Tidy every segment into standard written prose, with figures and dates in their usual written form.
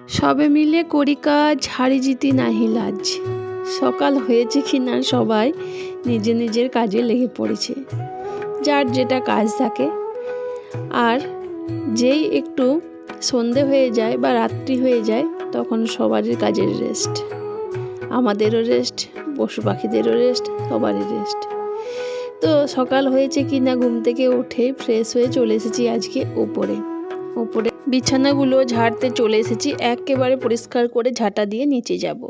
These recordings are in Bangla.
সবে মিলে করি কাজ, হারি জিতি নাহি লাজ। সকাল হয়েছে কি না সবাই নিজের নিজের কাজে লেগে পড়েছে, যার যেটা কাজ থাকে। আর যেই একটু সন্ধে হয়ে যায় বা রাত্রি হয়ে যায় তখন সবারই কাজের রেস্ট, আমাদেরও রেস্ট, পশু পাখিদেরও রেস্ট, সবারই রেস্ট। তো সকাল হয়েছে কি না ঘুম থেকে উঠে ফ্রেশ হয়ে চলে এসেছি আজকে উপরে বিছানাগুলো ঝাড়তে চলে এসেছি, একেবারে পরিষ্কার করে ঝাঁটা দিয়ে নিচে যাব।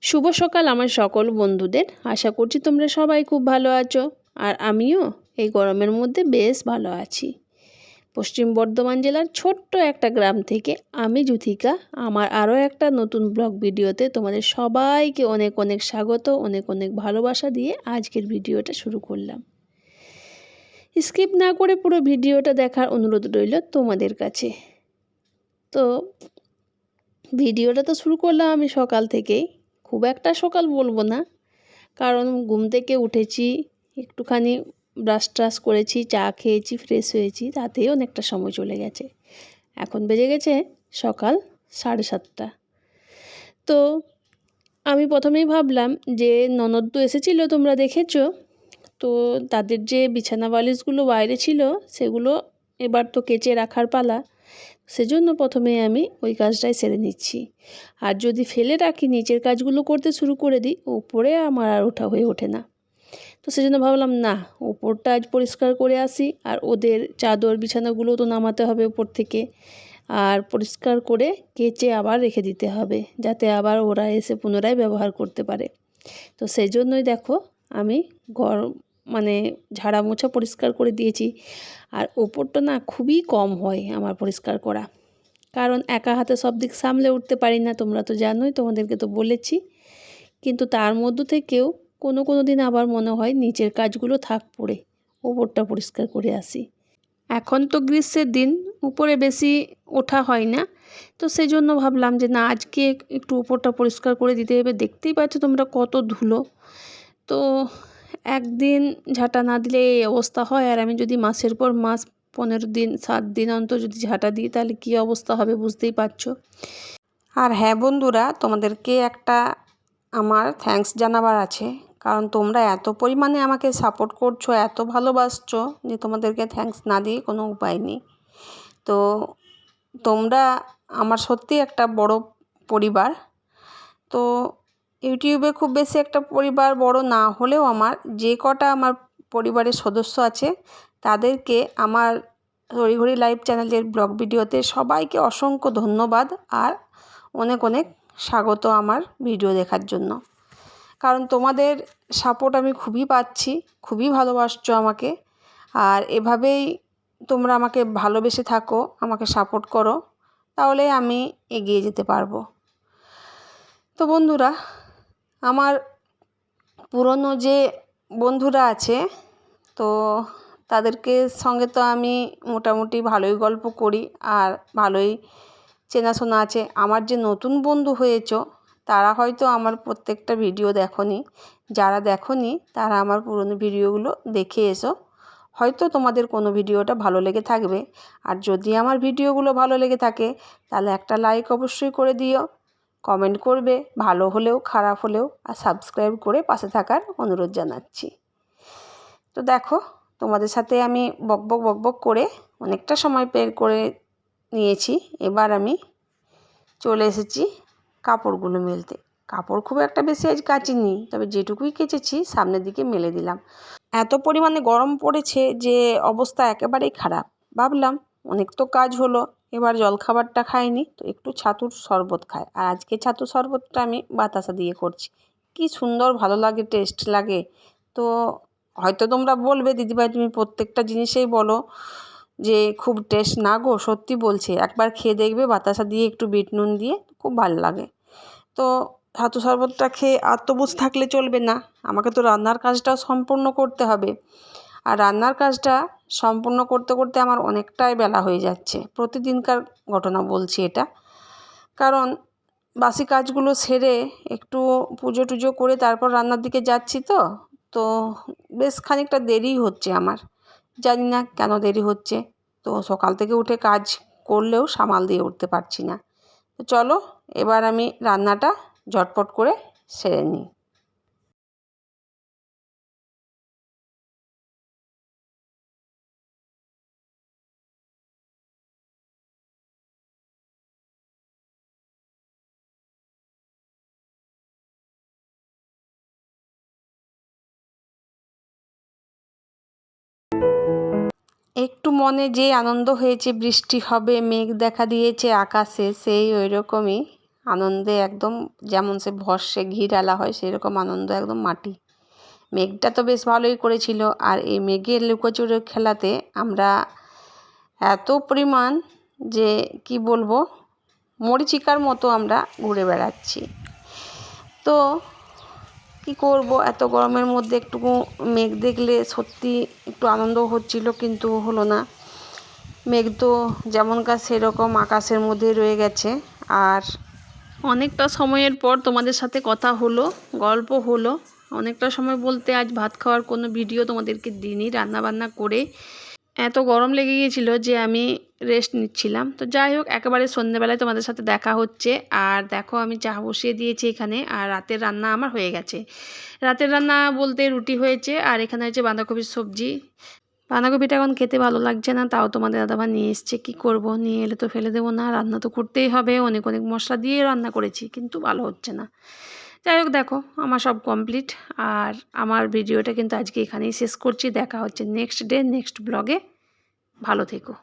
শুভ সকাল আমার সকল বন্ধুদের, আশা করছি তোমরা সবাই খুব ভালো আছো। আর আমিও এই গরমের মধ্যে বেশ ভালো আছি। পশ্চিম বর্ধমান জেলার ছোট্ট একটা গ্রাম থেকে আমি যুথিকা আমার আরও একটা নতুন ব্লগ ভিডিওতে তোমাদের সবাইকে অনেক অনেক স্বাগত, অনেক অনেক ভালোবাসা দিয়ে আজকের ভিডিওটা শুরু করলাম। স্কিপ না করে পুরো ভিডিওটা দেখার অনুরোধ রইল তোমাদের কাছে। তো ভিডিওটা তো শুরু করলাম আমি সকাল থেকেই, খুব একটা সকাল বলবো না, কারণ ঘুম থেকে উঠেছি, একটুখানি ব্রাশ ট্রাশ করেছি, চা খেয়েছি, ফ্রেশ হয়েছি, তাতেই অনেকটা সময় চলে গেছে। এখন বেজে গেছে সকাল 7:30। তো আমি প্রথমেই ভাবলাম যে ননদ তো এসেছিলো, তোমরা দেখেছো, তো তাদের যে বিছানা বালিশগুলো বাইরে ছিল সেগুলো এবার তো কেচে রাখার পালা, সেজন্য প্রথমে আমি ওই কাজটাই সেরে নিচ্ছি। আর যদি ফেলে রাখি নিচের কাজগুলো করতে শুরু করে দিই, ওপরে আমার আর ওঠা হয়ে ওঠে না। তো সেজন্য ভাবলাম না, ওপরটা আজ পরিষ্কার করে আসি, আর ওদের চাদর বিছানাগুলো তো নামাতে হবে ওপর থেকে, আর পরিষ্কার করে কেচে আবার রেখে দিতে হবে, যাতে আবার ওরা এসে পুনরায় ব্যবহার করতে পারে। তো সেই জন্যই দেখো আমি ঝাড়া মোছা পরিষ্কার করে দিয়েছি। আর ওপরটা না খুবই কম হয় আমার পরিষ্কার করা, কারণ একা হাতে সব দিক সামলে উঠতে পারি না, তোমরা তো জানোই, তোমাদেরকে তো বলেছি। কিন্তু তার মধ্য থেকেও কোনো দিন আবার মনে হয় নিচের কাজগুলো থাক পড়ে, ওপরটা পরিষ্কার করে আসি। এখন তো গ্রীষ্মের দিন, উপরে বেশি ওঠা হয় না, তো সেই জন্য ভাবলাম যে না, আজকে একটু উপরটা পরিষ্কার করে দিতে হবে। দেখতেই পাচ্ছ তোমরা কত ধুলো। তো একদিন ঝাঁটা না দিলে এই অবস্থা হয়, আর আমি যদি মাসের পর মাস 15 দিন 7 দিন অন্তর যদি ঝাঁটা দিই তাহলে কী অবস্থা হবে বুঝতেই পারছো। আর হ্যাঁ বন্ধুরা, তোমাদেরকে একটা আমার থ্যাঙ্কস জানাবার আছে, কারণ তোমরা এত পরিমাণে আমাকে সাপোর্ট করছো, এত ভালোবাসছো, যে তোমাদেরকে থ্যাঙ্কস না দিয়ে কোনো উপায় নেই। তো তোমরা আমার সত্যি একটা বড় পরিবার। তো ইউটিউবে খুব বেশি একটা পরিবার বড় না হলেও আমার যে কটা আমার পরিবারের সদস্য আছে তাদেরকে আমার তড়িঘড়ি লাইভ চ্যানেলের ব্লগ ভিডিওতে সবাইকে অসংখ্য ধন্যবাদ আর অনেক অনেক স্বাগত আমার ভিডিও দেখার জন্য। কারণ তোমাদের সাপোর্ট আমি খুবই পাচ্ছি, খুবই ভালোবাসছো আমাকে, আর এভাবেই তোমরা আমাকে ভালোবেসে থাকো, আমাকে সাপোর্ট করো, তাহলে আমি এগিয়ে যেতে পারবো। তো বন্ধুরা, আমার পুরনো যে বন্ধুরা আছে, তো তাদেরকে সঙ্গে তো আমি মোটামুটি ভালোই গল্প করি আর ভালোই চেনাশোনা আছে। আমার যে নতুন বন্ধু হয়েছো তারা হয়তো আমার প্রত্যেকটা ভিডিও দেখোনি, যারা দেখোনি তারা আমার পুরনো ভিডিওগুলো দেখে এসো, হয়তো তোমাদের কোনো ভিডিওটা ভালো লেগে থাকবে। আর যদি আমার ভিডিওগুলো ভালো লেগে থাকে তাহলে একটা লাইক অবশ্যই করে দিও, কমেন্ট করবে, ভালো হলেও খারাপ হলেও, আর সাবস্ক্রাইব করে পাশে থাকার অনুরোধ জানাচ্ছি। তো দেখো, তোমাদের সাথে আমি বকবক করে অনেকটা সময় বের করে নিয়েছি। এবার আমি চলে এসেছি কাপড়গুলো মেলতে। কাপড় খুব একটা বেশি আজ কাচিনি, তবে যেটুকুই কেচেছি সামনের দিকে মেলে দিলাম। এত পরিমাণে গরম পড়েছে যে অবস্থা একেবারেই খারাপ। ভাবলাম অনেক তো কাজ হলো, এবার জলখাবারটা খাইনি, তো একটু ছাতুর শরবত খাই। আর আজকে ছাতুর শরবতটা আমি বাতাসা দিয়ে করছি। কি সুন্দর ভালো লাগে, টেস্ট লাগে। তো হয়তো তোমরা বলবে দিদিভাই তুমি প্রত্যেকটা জিনিসেই বলো যে খুব টেস্ট, না গো সত্যি বলছি, একবার খেয়ে দেখবে বাতাসা দিয়ে একটু বিট নুন দিয়ে, খুব ভালো লাগে। তো ছাতু শরবতটা খেয়ে আর তো বসে থাকলে চলবে না, আমাকে তো রান্নার কাজটাও সম্পূর্ণ করতে হবে। আর রান্নার কাজটা সম্পূর্ণ করতে করতে আমার অনেকটাই বেলা হয়ে যাচ্ছে, প্রতিদিনকার ঘটনা বলছি এটা। কারণ বাসি কাজগুলো সেরে একটু পুজো টুজো করে তারপর রান্নার দিকে যাচ্ছি, তো বেশ খানিকটা দেরিই হচ্ছে আমার, জানি না কেন দেরি হচ্ছে। তো সকাল থেকে উঠে কাজ করলেও সামাল দিয়ে উঠতে পারছি না। তো চলো এবার আমি রান্নাটা ঝটপট করে সেরে নিই। একটু মনে যে আনন্দ হয়েছে, বৃষ্টি হবে, মেঘ দেখা দিয়েছে আকাশে, সেই ওই রকমই আনন্দে একদম, যেমন সে ভরসে ঘি ঢালা হয় সেরকম আনন্দ, একদম মাটি। মেঘটা তো বেশ ভালোই করেছিল, আর এই মেঘের লুকোচুরি খেলাতে আমরা এত পরিমাণ যে কি বলবো, মরীচিকার মতো আমরা ঘুরে বেড়াচ্ছি। তো কি করব, এত গরমের মধ্যে একটুকু মেঘ দেখলে সত্যি একটু আনন্দ হচ্ছিল, কিন্তু হলো না। মেঘ তো যেমনকার সেরকম আকাশের মধ্যে রয়ে গেছে। আর অনেকটা সময়ের পর তোমাদের সাথে কথা হলো, গল্প হলো। অনেকটা সময় বলতে আজ ভাত খাওয়ার কোনো ভিডিও তোমাদেরকে দিইনি, রান্নাবান্না করে এত গরম লেগে গিয়েছিল যে আমি রেস্ট নিচ্ছিলাম। তো যাই হোক, একেবারে সন্ধ্যেবেলায় তোমাদের সাথে দেখা হচ্ছে। আর দেখো আমি চা বসিয়ে দিয়েছি এখানে, আর রাতের রান্না আমার হয়ে গেছে। রাতের রান্না বলতে রুটি হয়েছে, আর এখানে হয়েছে বাঁধাকপির সবজি। বাঁধাকপিটা এখন খেতে ভালো লাগছে না, তাও তোমাদের দাদাভাই নিয়ে এসছে, কী করব, নিয়ে এলে তো ফেলে দেবো না, রান্না তো করতেই হবে। অনেক অনেক মশলা দিয়ে রান্না করেছি, কিন্তু ভালো হচ্ছে না। যাই হোক, দেখো আমার সব কমপ্লিট। আর আমার ভিডিওটা কিন্তু আজকে এখানেই শেষ করছি। দেখা হচ্ছে নেক্সট ডে নেক্সট ব্লগে। ভালো থেকো।